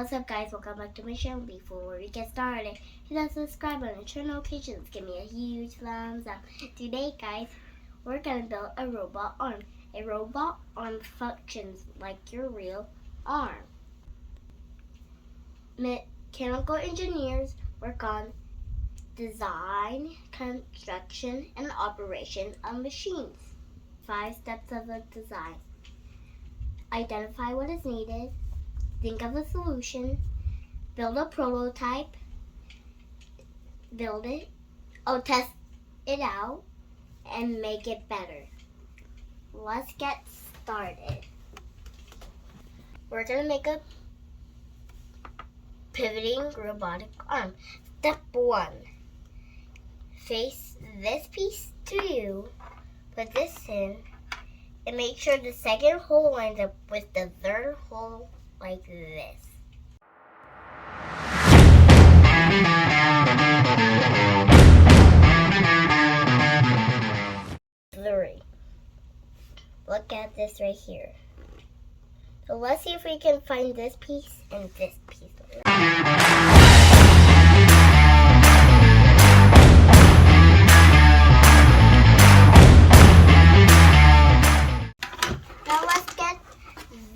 What's up guys, welcome back to my channel. Before we get started, hit that subscribe button and turn notifications. Give me a huge thumbs up. Today guys, we're gonna build a robot arm. A robot arm functions like your real arm. Mechanical engineers work on design, construction, and operation of machines. 5 steps of a design. Identify what is needed. Think of a solution, build a prototype, test it out, and make it better. Let's get started. We're going to make a pivoting robotic arm. Step 1. Face this piece to you, put this in, and make sure the second hole lines up with the third hole like this. Three. Look at this right here. So let's see if we can find this piece and this piece.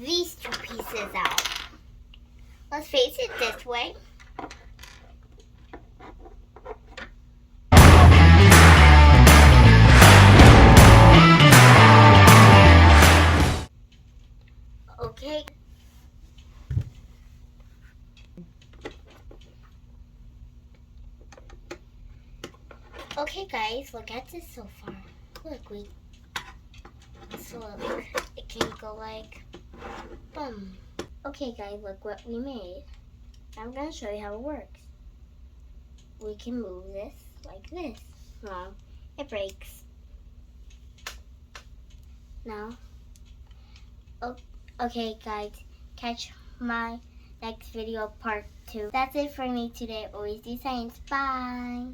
These 2 pieces out. Let's face it this way. Okay. Okay guys, look at this so far. Look, it can go like boom. Okay guys, look what we made. I'm going to show you how it works. We can move this like this. Well, it breaks. Now, okay guys, catch my next video part 2. That's it for me today. Always do science. Bye.